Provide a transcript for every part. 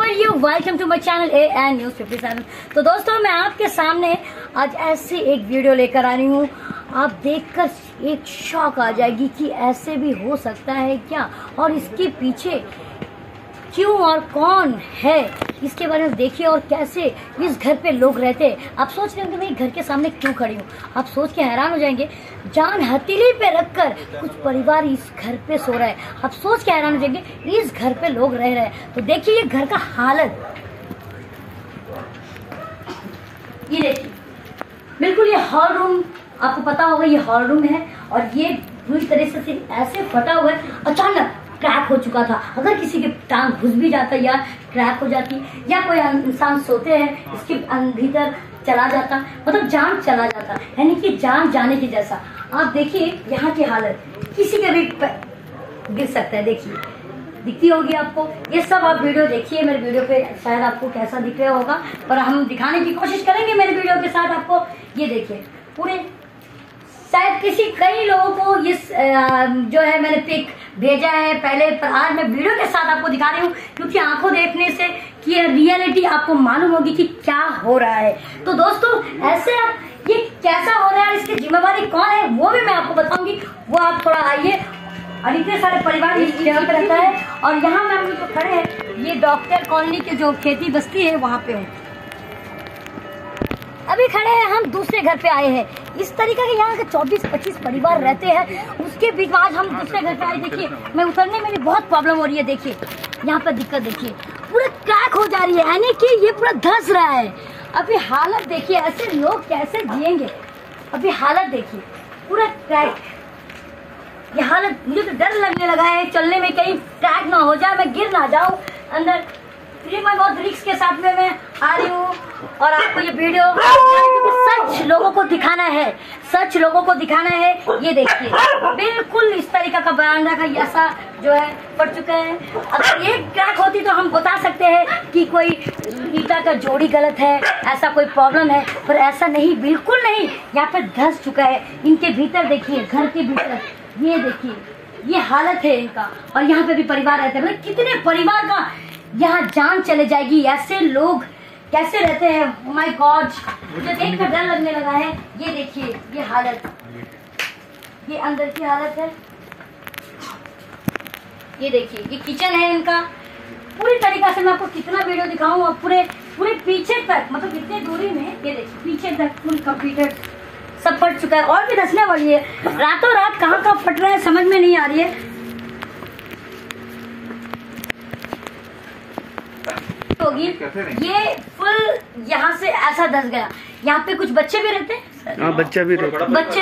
Are you, welcome to my channel AN News 57। तो दोस्तों मैं आपके सामने आज ऐसे एक वीडियो लेकर आ रही हूँ। आप देखकर एक शॉक आ जाएगी कि ऐसे भी हो सकता है क्या, और इसके पीछे क्यों और कौन है इसके बारे में देखिए, और कैसे इस घर पे लोग रहते हैं। आप सोच रहे होंगे मैं घर के सामने क्यों खड़ी हूँ, आप सोच के हैरान हो जाएंगे। जान हथेली पे रखकर कुछ परिवार इस घर पे सो रहा है, आप सोच के हैरान हो जाएंगे इस घर पे लोग रह रहे हैं। तो देखिए ये घर का हालत, ये देखिए बिल्कुल ये हॉल रूम, आपको पता होगा ये हॉल रूम है, और ये पूरी तरह से ऐसे फटा हुआ है, अचानक क्रैक हो चुका था। अगर किसी के टांग घुस भी जाता या क्रैक हो जाती, या कोई इंसान सोते हैं इसके भीतर चला जाता, मतलब जान चला जाता, यानी कि जान जाने की जैसा। आप देखिए यहाँ की हालत, किसी के भी गिर सकता है। देखिए दिखती होगी आपको, ये सब आप वीडियो देखिए मेरे वीडियो पे, शायद आपको कैसा दिख रहा होगा, पर हम दिखाने की कोशिश करेंगे मेरे वीडियो के साथ आपको। ये देखिए पूरे, शायद कई लोगों को ये जो है मैंने पिक भेजा है पहले, पर आज मैं वीडियो के साथ आपको दिखा रही हूँ, क्योंकि आंखों देखने से कि रियलिटी आपको मालूम होगी कि क्या हो रहा है। तो दोस्तों ऐसे ये कैसा हो रहा है, इसकी जिम्मेवारी कौन है वो भी मैं आपको बताऊंगी, वो आप थोड़ा आइए। और इतने सारे परिवार इस जगह पे रहता है, और यहाँ में हम जो खड़े हैं ये डॉक्टर कॉलोनी के जो खेती बस्ती है वहाँ पे हूँ। अभी खड़े हैं, हम दूसरे घर पे आए हैं। इस तरीके के यहाँ के 24-25 परिवार रहते हैं, उसके बीच आज हम दूसरे घर पे आए। देखिए मैं उतरने में भी बहुत प्रॉब्लम हो रही है। देखिए यहाँ पर दिक्कत, देखिए पूरा क्रैक हो जा रही है, यानी कि ये पूरा धंस रहा है। अभी हालत देखिए, ऐसे लोग कैसे जिएंगे। अभी हालत देखिए पूरा क्रैक, ये हालत, मुझे तो डर लगने लगा है चलने में, कहीं क्रैक ना हो जाए, मैं गिर ना जाऊं अंदर। मैं बहुत रिस्क के साथ में मैं आ रही हूँ, और आपको ये वीडियो सच लोगों को दिखाना है, सच लोगों को दिखाना है। ये देखिए बिल्कुल इस तरीका का बरामदा का ऐसा जो है पड़ चुका है। अगर एक क्रैक होती तो हम बता सकते हैं कि कोई ईटा का जोड़ी गलत है, ऐसा कोई प्रॉब्लम है, पर ऐसा नहीं, बिल्कुल नहीं। यहाँ पे धंस चुका है। इनके भीतर देखिए, घर के भीतर ये देखिए ये हालत है इनका, और यहाँ पे भी परिवार रहते हैं। मतलब कितने परिवार का यहाँ जान चले जाएगी, ऐसे लोग कैसे रहते हैं। ओह माय गॉड, मुझे देखकर डर लगने लगा है। ये देखिए ये हालत, ये अंदर की हालत है। ये देखिए ये किचन है इनका। पूरी तरीका से मैं आपको कितना वीडियो दिखाऊं, और पूरे पीछे तक, मतलब इतने दूरी में ये देखिए पीछे तक फुल कंप्लीटेड सब फट चुका है, और भी धंसने वाली है। रातों रात कहाँ फट रहा है समझ में नहीं आ रही है। होगी ये फुल यहाँ से ऐसा धंस गया। यहाँ पे कुछ बच्चे भी रहते हैं, बच्चे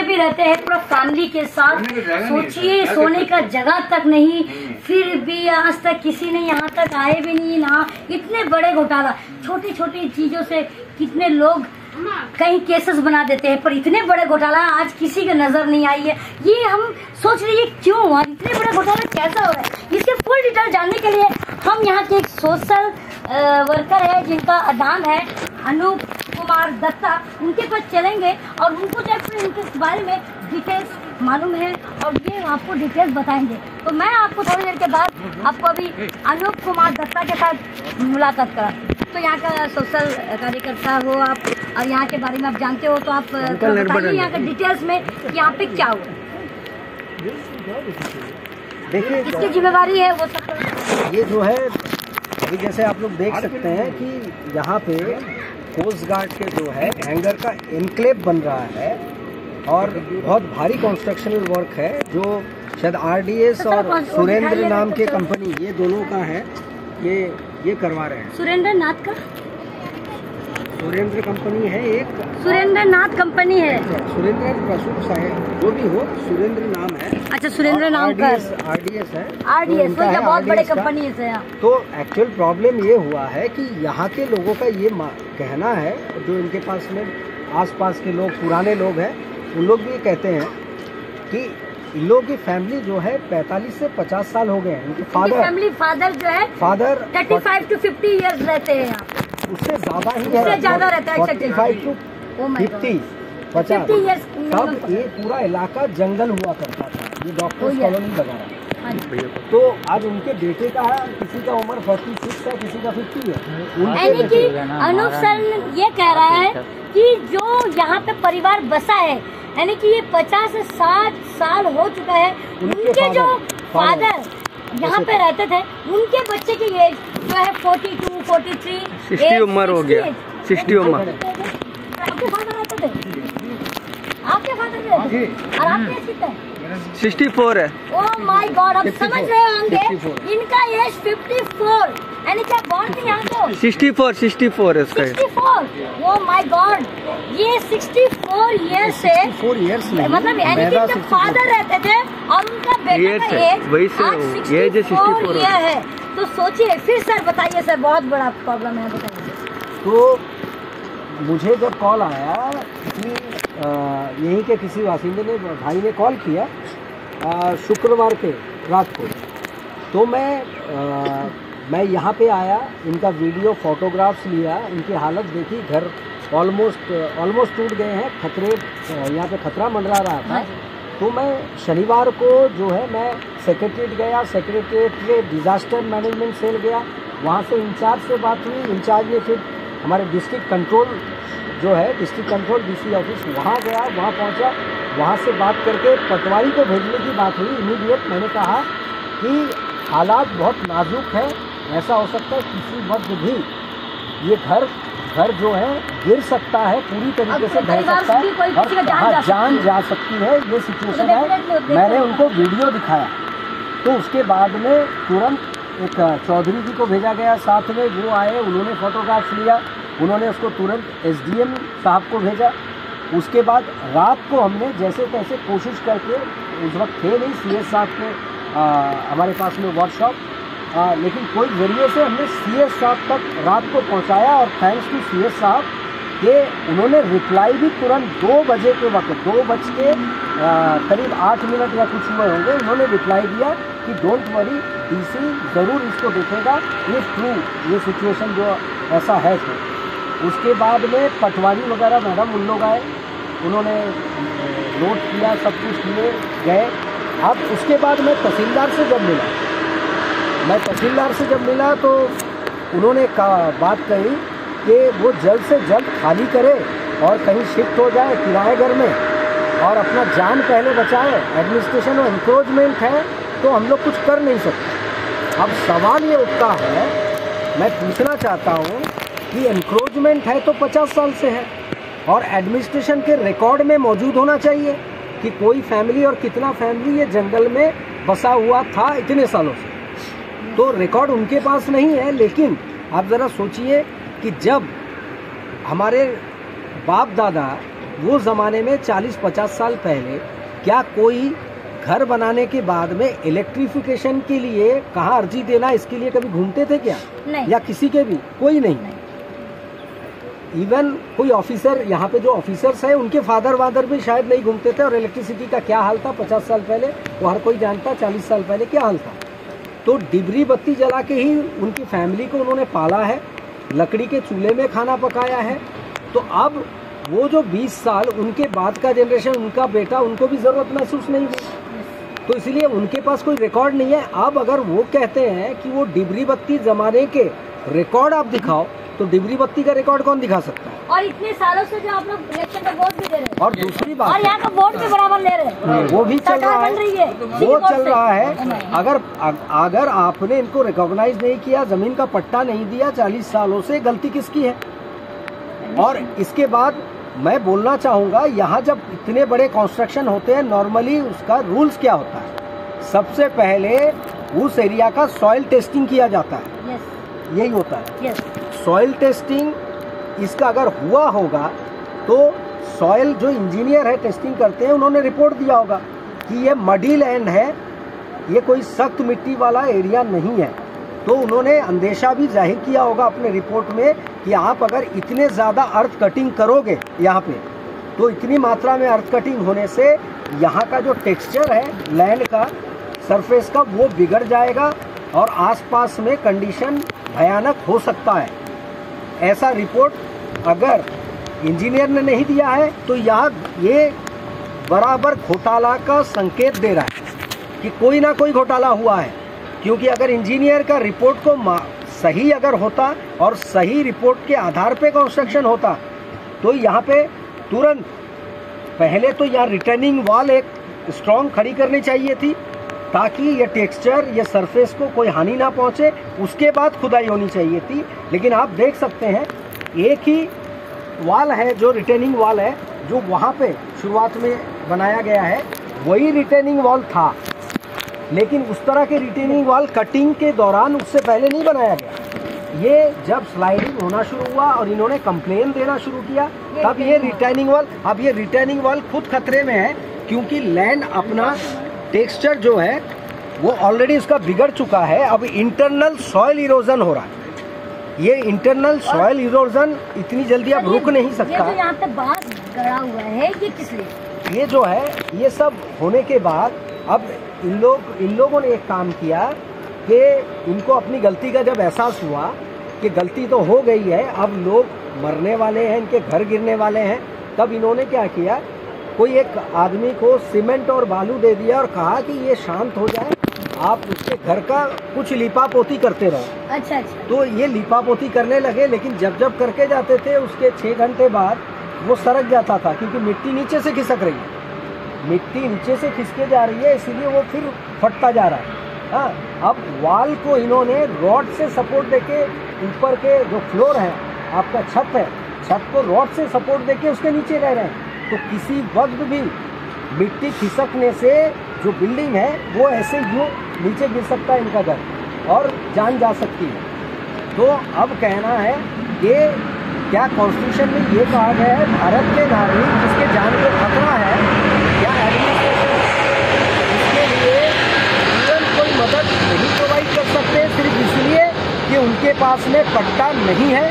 भी रहते हैं पूरा फैमिली के साथ। सोचिए सोने का जगह तक नहीं, फिर भी आज तक किसी ने यहाँ तक आए भी नहीं ना। इतने बड़े घोटाला, छोटी छोटी चीजों से कितने लोग कहीं केसेस बना देते हैं, पर इतने बड़े घोटाला आज किसी के नजर नहीं आई है। ये हम सोच रहे हैं क्यों हुआ, इतने बड़े घोटाला कैसा हो रहा है। इसके फुल डिटेल जानने के लिए हम यहाँ के एक सोशल वर्कर है जिनका नाम है अनूप कुमार दत्ता, उनके पास चलेंगे और उनको जब इनके बारे में डिटेल्स मालूम है और ये आपको डिटेल्स बताएंगे। तो मैं आपको थोड़ी देर के बाद आपको अभी अनूप कुमार दत्ता के साथ मुलाकात करा। तो यहाँ का सोशल कार्यकर्ता हो आप, और यहाँ के बारे में आप जानते हो, तो आप बताइए यहाँ के डिटेल्स में यहाँ पे क्या हुआ। देखिए किसकी जिम्मेवारी है वो सब। ये जो है अभी जैसे आप लोग देख सकते हैं कि यहाँ पे कोस्ट गार्ड के जो है हैंगर का एनक्लेव बन रहा है, और बहुत भारी कंस्ट्रक्शनल वर्क है जो शायद RDS और सुरेंद्र नाम के कंपनी, ये दोनों का है, ये करवा रहे हैं। सुरेंद्र नाथ का, सुरेंद्र कंपनी है एक, सुरेंद्र नाथ कंपनी है, सुरेंद्र प्रसूप साहेब जो भी हो, सुरेंद्र नाम है। अच्छा सुरेंद्र नाम का RDS है, RDS तो बहुत बड़े कंपनी है। तो एक्चुअल प्रॉब्लम ये हुआ है कि यहाँ के लोगों का ये कहना है, जो इनके पास में आसपास के लोग पुराने लोग हैं, उन लोग भी कहते हैं कि इन लोगों की फैमिली जो है 45 से 50 साल हो गए हैं। उनके फादर जो है 35 to 50 इयर्स रहते हैं यहाँ, उससे ज्यादा ही है, उससे ज्यादा रहता है 45 to 50 इयर्स। तब ये पूरा इलाका जंगल हुआ करता था, ये डॉक्टर्स कॉलोनी लगा रहा है। तो आज उनके बेटे का है, किसी का उम्र 46 है, किसी का 50 है। यानी कि अनूप सर ये कह रहा है कि जो यहाँ पे परिवार बसा है, यानी कि ये 50 से 60 साल हो चुका है, उनके जो फादर यहाँ पे रहते थे, उनके बच्चे की एज जो है 42, 43, 60 उम्र हो गया, 60 उम्र। आपके फादर रहते थे? आपके फादर भी रहते थे? और आपके एज कितना है? 64 है। ओह माय गॉड, आप समझ रहे होंगे इनका एज 54, यानी क्या बॉन्ड थी यहाँ को? 64 है उसका। 64, ओह माय गॉड, ये 64 ईयर्स से 4 इयर्स नहीं, मतलब यानी कि जब फादर रहते थे और उनका बेटे का एज वही से आज 64 ईयर है। तो सोचिए, फिर सर बताइए सर, बहुत बड़ा प्रॉब्लम है, बताइए। तो मुझे जब कॉल आया कि यहीं के किसी वासिंदे ने, भाई ने कॉल किया शुक्रवार के रात को, तो मैं यहाँ पे आया, इनका वीडियो फोटोग्राफ्स लिया, इनकी हालत देखी, घर ऑलमोस्ट टूट गए हैं, खतरे, यहाँ पे खतरा मंडरा रहा था। तो मैं शनिवार को जो है मैं सेक्रेटरीट गया, सेक्रेटरीट में डिज़ास्टर मैनेजमेंट सेल गया, वहाँ से इंचार्ज से बात हुई, इंचार्ज ने फिर हमारे डिस्ट्रिक्ट कंट्रोल जो है, डिस्ट्रिक्ट कंट्रोल डीसी ऑफिस, वहाँ गया, वहाँ पहुँचा, वहाँ से बात करके पटवारी को भेजने की बात हुई इमीडिएट। मैंने कहा कि हालात बहुत नाजुक है, ऐसा हो सकता है किसी वक्त भी ये घर जो है गिर सकता है, पूरी तरीके से ढह सकता है और जान जा सकती है, ये सिचुएशन है। मैंने उनको वीडियो दिखाया, तो उसके बाद में तुरंत एक चौधरी जी को भेजा गया साथ में, वो आए, उन्होंने फोटोग्राफ्स लिया, उन्होंने उसको तुरंत एसडीएम साहब को भेजा। उसके बाद रात को हमने जैसे तैसे कोशिश करके, उस वक्त थे नहीं सीएस साहब के हमारे पास में वर्कशॉप, लेकिन कोई जरिए से हमने सीएस साहब तक रात को पहुंचाया और थैंक्स टू सीएस साहब के उन्होंने रिप्लाई भी तुरंत 2 बजे के वक्त, 2 बज के करीब 8 मिनट या कुछ हुए होंगे, उन्होंने रिप्लाई दिया कि डोंट वरी, डीसी ज़रूर इसको देखेगा, ये ट्रू, ये सिचुएशन जो ऐसा है। तो उसके बाद में पटवारी वगैरह मैडम उन लोग आए, उन्होंने नोट किया, सब कुछ लिए गए। अब उसके बाद मैं तहसीलदार से जब मिला तो उन्होंने बात कही कि वो जल्द से जल्द खाली करे और कहीं शिफ्ट हो जाए किराए घर में और अपना जान पहले बचाए। एडमिनिस्ट्रेशन और इंक्रोचमेंट है तो हम लोग कुछ कर नहीं सकते। अब सवाल ये उठता है, मैं पूछना चाहता हूँ कि एनक्रोचमेंट है तो 50 साल से है और एडमिनिस्ट्रेशन के रिकॉर्ड में मौजूद होना चाहिए कि कोई फैमिली और कितना फैमिली ये जंगल में बसा हुआ था इतने सालों से, तो रिकॉर्ड उनके पास नहीं है। लेकिन आप ज़रा सोचिए कि जब हमारे बाप दादा वो ज़माने में 40-50 साल पहले, क्या कोई घर बनाने के बाद में इलेक्ट्रिफिकेशन के लिए कहाँ अर्जी देना, इसके लिए कभी घूमते थे क्या? नहीं। या किसी के भी कोई नहीं। इवन कोई ऑफिसर, यहाँ पे जो ऑफिसर्स हैं उनके फादर वादर भी शायद नहीं घूमते थे। और इलेक्ट्रिसिटी का क्या हाल था 50 साल पहले, वो हर कोई जानता, 40 साल पहले क्या हाल था। तो डिबरी बत्ती जला के ही उनकी फैमिली को उन्होंने पाला है, लकड़ी के चूल्हे में खाना पकाया है। तो अब वो जो 20 साल उनके बाद का जनरेशन, उनका बेटा, उनको भी ज़रूरत महसूस नहीं हुई, तो इसलिए उनके पास कोई रिकॉर्ड नहीं है। अब अगर वो कहते हैं कि वो डिबरी बत्ती जमाने के रिकॉर्ड आप दिखाओ, तो डिबरी बत्ती का रिकॉर्ड कौन दिखा सकता है? और इतने सालों से जो आप लोग इलेक्शन का वोट भी दे रहे हैं, और दूसरी बात, और यहाँ का वोट भी बराबर ले रहे हैं, वो भी चल रहा बन रही है, वो चल रहा है। अगर आपने इनको रिकॉग्नाइज नहीं किया, जमीन का पट्टा नहीं दिया 40 सालों से, गलती किसकी है? और इसके बाद मैं बोलना चाहूँगा, यहाँ जब इतने बड़े कंस्ट्रक्शन होते हैं, नॉर्मली उसका रूल्स क्या होता है? सबसे पहले उस एरिया का सॉइल टेस्टिंग किया जाता है, यही होता है। सॉइल टेस्टिंग इसका अगर हुआ होगा तो सॉइल जो इंजीनियर है टेस्टिंग करते हैं, उन्होंने रिपोर्ट दिया होगा कि ये मडी लैंड है, ये कोई सख्त मिट्टी वाला एरिया नहीं है। तो उन्होंने अंदेशा भी जाहिर किया होगा अपने रिपोर्ट में कि आप अगर इतने ज़्यादा अर्थ कटिंग करोगे यहाँ पे, तो इतनी मात्रा में अर्थ कटिंग होने से यहाँ का जो टेक्सचर है लैंड का, सरफेस का, वो बिगड़ जाएगा और आसपास में कंडीशन भयानक हो सकता है। ऐसा रिपोर्ट अगर इंजीनियर ने नहीं दिया है तो यहाँ ये बराबर घोटाला का संकेत दे रहा है। कि कोई ना कोई घोटाला हुआ है, क्योंकि अगर इंजीनियर का रिपोर्ट को सही अगर होता और सही रिपोर्ट के आधार पे कंस्ट्रक्शन होता तो यहाँ पे तुरंत पहले तो यहाँ रिटर्निंग वॉल एक स्ट्रॉन्ग खड़ी करनी चाहिए थी ताकि ये टेक्सचर, ये सरफेस को कोई हानि ना पहुँचे, उसके बाद खुदाई होनी चाहिए थी। लेकिन आप देख सकते हैं एक ही वॉल है जो रिटर्निंग वॉल है, जो वहाँ पे शुरुआत में बनाया गया है वही रिटर्निंग वॉल था, लेकिन उस तरह के रिटेनिंग वॉल कटिंग के दौरान उससे पहले नहीं बनाया गया। ये जब स्लाइडिंग होना शुरू हुआ और इन्होंने कंप्लेन देना शुरू किया तब ये रिटेनिंग वॉल, अब ये रिटेनिंग वॉल खुद खतरे में है, क्योंकि लैंड अपना टेक्सचर जो है वो ऑलरेडी उसका बिगड़ चुका है। अब इंटरनल सॉइल इरोजन हो रहा है। ये इंटरनल सॉइल इरोजन इतनी जल्दी अब रुक नहीं सकता। ये यहाँ पे बांस गड़ा हुआ है, ये किस लिए? ये जो है ये सब होने के बाद अब इन लोगों ने एक काम किया कि इनको अपनी गलती का जब एहसास हुआ कि गलती तो हो गई है, अब लोग मरने वाले हैं, इनके घर गिरने वाले हैं, तब इन्होंने क्या किया, कोई एक आदमी को सीमेंट और बालू दे दिया और कहा कि ये शांत हो जाए, आप उसके घर का कुछ लिपा पोती करते रहो। अच्छा। तो ये लिपा पोती करने लगे, लेकिन जब करके जाते थे उसके 6 घंटे बाद वो सरक जाता था, क्योंकि मिट्टी नीचे से खिसक रही है, मिट्टी नीचे से खिसके जा रही है, इसलिए वो फिर फटता जा रहा है। हाँ, अब वॉल को इन्होंने रॉड से सपोर्ट देके, ऊपर के जो फ्लोर है आपका छत है, छत को रॉड से सपोर्ट देके उसके नीचे रह रहे हैं, तो किसी वक्त भी मिट्टी खिसकने से जो बिल्डिंग है वो ऐसे यूँ नीचे गिर सकता है इनका घर और जान जा सकती है। तो अब कहना है कि क्या कॉन्स्टिट्यूशन में ये कहा गया है भारत के नागरिक जिसके जान को खतरा है, क्या एडमिनिस्ट्रेशन इसके लिए तुरंत कोई मदद नहीं प्रोवाइड कर सकते सिर्फ इसलिए कि उनके पास में पट्टा नहीं है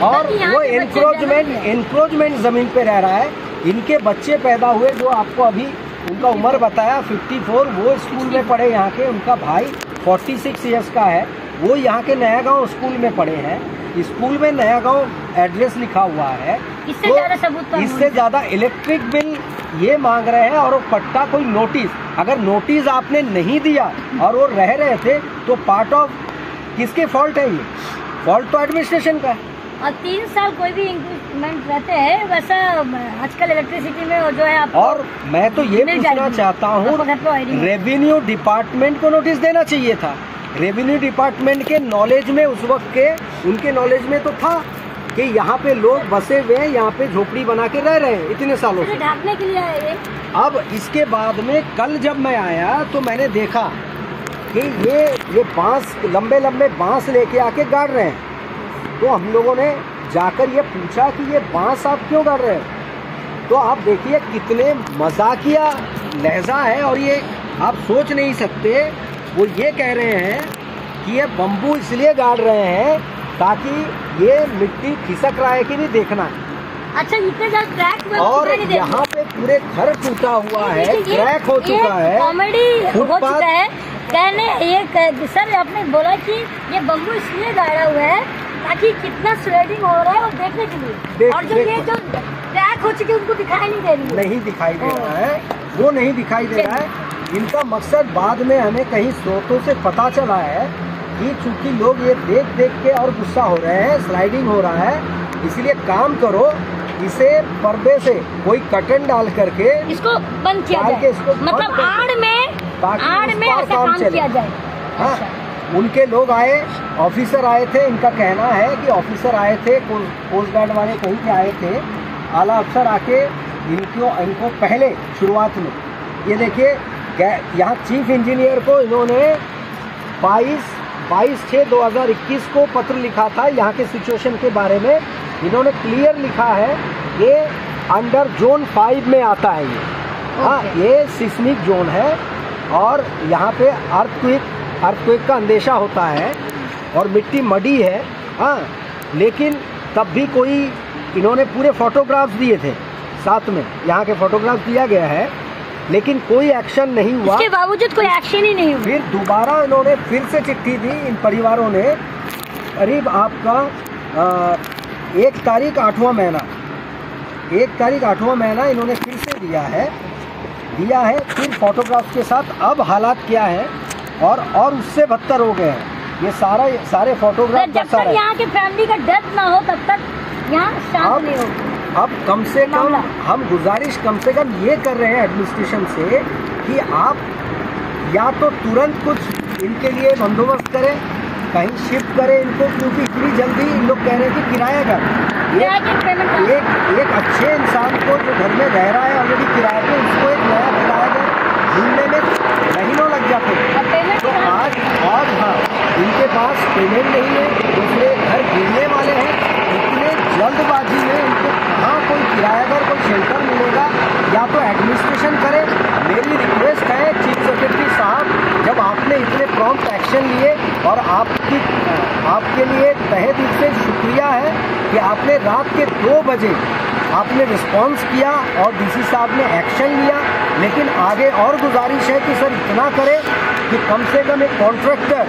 और वो एनक्रोचमेंट जमीन पे रह रहा है। इनके बच्चे पैदा हुए जो आपको अभी उनका उम्र बताया 54, वो स्कूल में पढ़े यहाँ के, उनका भाई 46 ईयर्स का है, वो यहाँ के नया गांव स्कूल में पढ़े हैं। स्कूल में नया गांव एड्रेस लिखा हुआ है, इससे ज़्यादा सबूत तो इससे ज़्यादा इलेक्ट्रिक बिल ये मांग रहे हैं, और वो पट्टा कोई नोटिस, अगर नोटिस आपने नहीं दिया और वो रह रहे थे तो पार्ट ऑफ किसके फॉल्ट है? ये फॉल्ट तो एडमिनिस्ट्रेशन का है। और 3 साल कोई भी इंक्रीमेंट रहते हैं, वैसा आजकल इलेक्ट्रिसिटी में जो है आप, और मैं तो ये पूछना चाहता हूँ, रेवेन्यू डिपार्टमेंट को नोटिस देना चाहिए था। रेवेन्यू डिपार्टमेंट के नॉलेज में उस वक्त के, उनके नॉलेज में तो था कि यहाँ पे लोग बसे हुए हैं, यहाँ पे झोपड़ी बना के रह रहे हैं इतने सालों से, ढांकने के लिए है ये। अब इसके बाद में कल जब मैं आया तो मैंने देखा कि ये बांस, लंबे लंबे बांस लेके आके गाड़ रहे हैं। तो हम लोगों ने जाकर ये पूछा कि ये बांस आप क्यों गाड़ रहे हैं? तो आप देखिए कितने मजाकिया लहजा है, और ये आप सोच नहीं सकते। वो ये कह रहे हैं कि ये बम्बू इसलिए गाड़ रहे हैं ताकि ये मिट्टी खिसक रहा है कि नहीं देखना है। अच्छा, इतने ज़्यादा क्रैक में और यहाँ पे पूरे घर टूटा हुआ है, क्रैक हो चुका है, कॉमेडी हो चुका है। कहने ये सर आपने बोला कि ये बम्बू इसलिए गाड़ा हुआ है ताकि कितना स्वेडिंग हो रहा है और देखने के लिए, और जो ये जो क्रैक हो चुके उनको दिखाई नहीं दे रही है। नहीं दिखाई दे रहा है, वो नहीं दिखाई दे रहा है। इनका मकसद बाद में हमें कहीं स्रोतों से पता चला है कि चूंकि लोग ये देख देख के और गुस्सा हो रहे हैं, स्लाइडिंग हो रहा है, इसलिए काम करो, इसे पर्दे से कोई कर्टन डाल करके इसको बंद किया जाए, मतलब आड़ में ऐसा काम किया जाए। हाँ, उनके लोग आए, ऑफिसर आए थे, इनका कहना है कि ऑफिसर आए थे, कोस्ट गार्ड वाले कहीं के आए थे, आला अफसर आके इनको पहले शुरुआत में ये देखिए यहाँ चीफ इंजीनियर को इन्होंने 22/6/2021 को पत्र लिखा था यहाँ के सिचुएशन के बारे में। इन्होंने क्लियर लिखा है ये अंडर जोन 5 में आता है ये। हाँ, ये सिस्मिक जोन है और यहाँ पे अर्थक्वेक का अंदेशा होता है और मिट्टी मडी है। हाँ, लेकिन तब भी कोई, इन्होंने पूरे फोटोग्राफ्स दिए थे साथ में, यहाँ के फोटोग्राफ्स दिया गया है, लेकिन कोई एक्शन नहीं हुआ। इसके बावजूद कोई एक्शन ही नहीं हुआ। फिर दोबारा इन्होंने फिर से चिट्ठी दी इन परिवारों ने, करीब आपका 1 तारीख 8वां महीना इन्होंने फिर से दिया है। दिया है, फिर फोटोग्राफ के साथ अब हालात क्या है और उससे बदतर हो गए हैं। ये सारे फोटोग्राफ जब तक यहाँ के फैमिली का डेथ ना हो तब तक यहाँ शांत नहीं हो। अब कम से कम हम गुजारिश कम से कम ये कर रहे हैं एडमिनिस्ट्रेशन से कि आप या तो तुरंत कुछ इनके लिए बंदोबस्त करें, कहीं शिफ्ट करें इनको, क्योंकि इतनी जल्दी इन लोग कह रहे हैं कि किराया घर एक अच्छे इंसान को जो घर में रह रहा है ऑलरेडी किराए पे, उसको एक नया किराया घर ढूंढने में महीनों लग जाते हैं। तो आज हाँ, इनके पास पेमेंट नहीं है, दूसरे घर गिरने वाले हैं, इतने जल्दबाजी में इनको कहाँ कोई किराया घर, कोई शेल्टर मिलेगा, या तो एडमिनिस्ट्रेशन करे। मेरी रिक्वेस्ट है चीफ सेक्रेटरी साहब, जब आपने इतने प्रॉम्प्ट एक्शन लिए और आपके लिए तहे दिल से शुक्रिया है कि आपने रात के 2 बजे आपने रिस्पांस किया और डीसी साहब ने एक्शन लिया, लेकिन आगे और गुजारिश है कि सर इतना करें कि कम से कम एक कॉन्ट्रैक्टर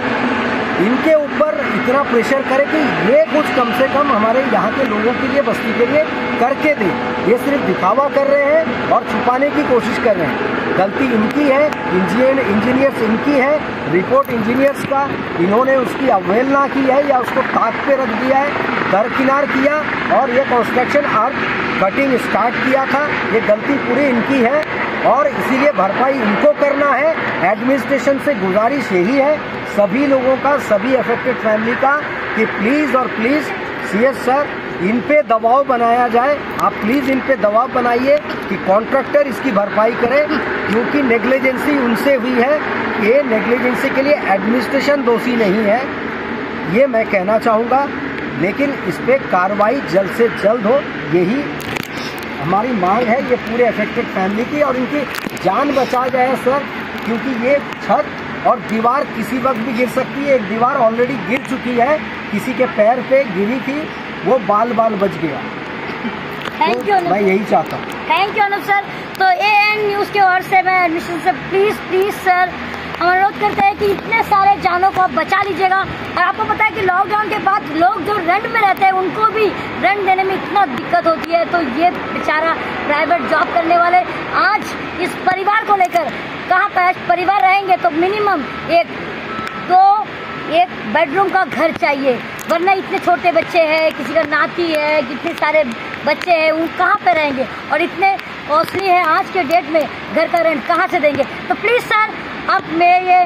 इनके ऊपर इतना प्रेशर करे कि ये कुछ कम से कम हमारे यहाँ के लोगों के लिए, बस्ती के लिए करके दे। ये सिर्फ दिखावा कर रहे हैं और छुपाने की कोशिश कर रहे हैं। गलती इनकी है, इंजीनियर्स इनकी है, रिपोर्ट इंजीनियर्स का इन्होंने उसकी अवहेलना की है या उसको ताक पे रख दिया है, दरकिनार किया और ये कंस्ट्रक्शन आर्क कटिंग स्टार्ट किया था। ये गलती पूरी इनकी है और इसीलिए भरपाई इनको करना है। एडमिनिस्ट्रेशन से गुजारिश यही है सभी लोगों का, सभी अफेक्टेड फैमिली का, कि प्लीज़ और प्लीज़ सीएस सर इन पे दबाव बनाया जाए। आप प्लीज़ इन पे दबाव बनाइए कि कॉन्ट्रैक्टर इसकी भरपाई करे, क्योंकि नेग्लिजेंसी उनसे हुई है। ये नेग्लिजेंसी के लिए एडमिनिस्ट्रेशन दोषी नहीं है, ये मैं कहना चाहूँगा, लेकिन इस पे कार्रवाई जल्द से जल्द हो, यही हमारी मांग है ये पूरे अफेक्टेड फैमिली की, और इनकी जान बचा जाए सर, क्योंकि ये छत और दीवार किसी वक्त भी गिर सकती है। एक दीवार ऑलरेडी गिर चुकी है, किसी के पैर पे गिरी थी, वो बाल बच गया। थैंक यू, मैं यही चाहता हूँ। Thank you Anup sir. तो AN न्यूज़ के ओर से मैं एडमिशन से प्लीज़ सर हम अनुरोध करते हैं कि इतने सारे जानों को आप बचा लीजिएगा। और आपको पता है कि लॉकडाउन के बाद लोग जो रेंट में रहते हैं उनको भी रेंट देने में इतना दिक्कत होती है, तो ये बेचारा प्राइवेट जॉब करने वाले आज इस परिवार को लेकर कहाँ परिवार रहेंगे, तो मिनिमम एक बेडरूम का घर चाहिए, वरना इतने छोटे बच्चे हैं, किसी का नाती है, कितने सारे बच्चे हैं, वो कहाँ पे रहेंगे, और इतने कॉस्टली है आज के डेट में घर का रेंट कहाँ से देंगे। तो प्लीज़ सर अब मैं ये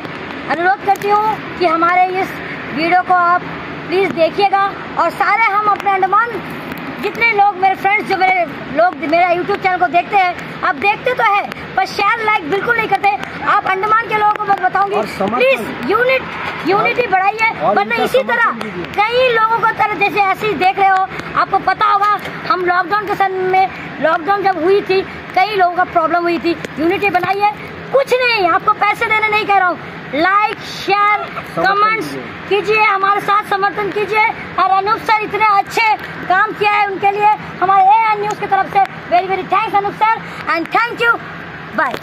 अनुरोध करती हूँ कि हमारे इस वीडियो को आप प्लीज़ देखिएगा, और सारे हम अपने अंडमान जितने लोग मेरे फ्रेंड्स जो मेरा यूट्यूब चैनल को देखते हैं, आप देखते तो है पर शेयर लाइक बिल्कुल नहीं करते। आप अंडमान के लोगों को मैं बताऊंगी प्लीज यूनिटी बढ़ाइए, वरना इसी तरह कई लोगों को तरह जैसे ऐसे ही देख रहे हो। आपको पता होगा हम लॉकडाउन के समय में, लॉकडाउन जब हुई थी कई लोगों का प्रॉब्लम हुई थी। यूनिटी बनाइए, कुछ नहीं आपको पैसे देने नहीं कह रहा हूँ, लाइक शेयर कमेंट्स कीजिए, हमारे साथ समर्थन कीजिए। और अनूप सर इतने अच्छे काम किया है, उनके लिए हमारे AN न्यूज़ की तरफ से very thanks Anoop sir, and thank you, bye.